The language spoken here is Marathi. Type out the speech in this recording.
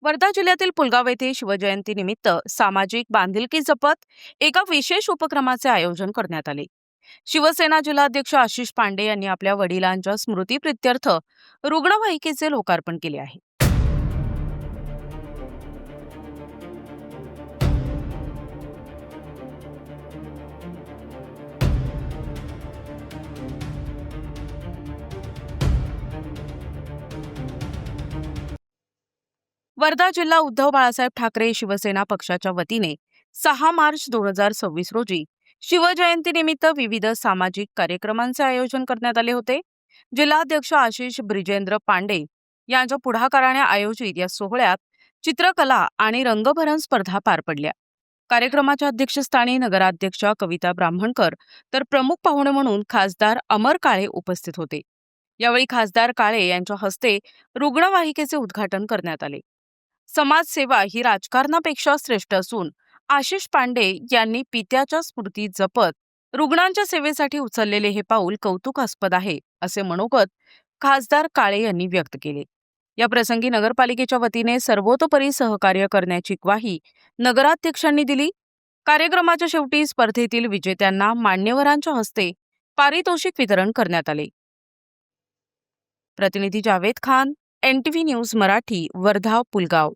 वर्धा जिल्ह्यातील पुलगाव येथे शिवजयंतीनिमित्त सामाजिक बांधिलकी जपत एका विशेष उपक्रमाचे आयोजन करण्यात आले. शिवसेना जिल्हाध्यक्ष आशिष पांडे यांनी आपल्या वडिलांच्या स्मृतीप्रित्यर्थ रुग्णवाहिकेचे लोकार्पण केले आहे. वर्धा जिल्हा उद्धव बाळासाहेब ठाकरे शिवसेना पक्षाच्या वतीने 6 मार्च 2026 रोजी शिवजयंतीनिमित्त विविध सामाजिक कार्यक्रमांचे आयोजन करण्यात आले होते. जिल्हाध्यक्ष आशिष ब्रिजेंद्र पांडे यांच्या पुढाकाराने आयोजित या सोहळ्यात चित्रकला आणि रंगभरण स्पर्धा पार पडल्या. कार्यक्रमाच्या अध्यक्षस्थानी नगराध्यक्षा कविता ब्राह्मणकर तर प्रमुख पाहुणे म्हणून खासदार अमर काळे उपस्थित होते. यावेळी खासदार काळे यांच्या हस्ते रुग्णवाहिकेचे उद्घाटन करण्यात आले. समाजसेवा ही राजकारणापेक्षा श्रेष्ठ असून आशिष पांडे यांनी पित्याच्या स्मृती जपत रुग्णांच्या सेवेसाठी उचललेले हे पाऊल कौतुकास्पद आहे, असे मनोगत खासदार काळे यांनी व्यक्त केले. या प्रसंगी नगरपालिकेच्या वतीने सर्वतोपरी सहकार्य करण्याची ग्वाही नगराध्यक्षांनी दिली. कार्यक्रमाच्या शेवटी स्पर्धेतील विजेत्यांना मान्यवरांच्या हस्ते पारितोषिक वितरण करण्यात आले. प्रतिनिधी जावेद खान, NTV न्यूज मराठी, वर्धा पुलगाव.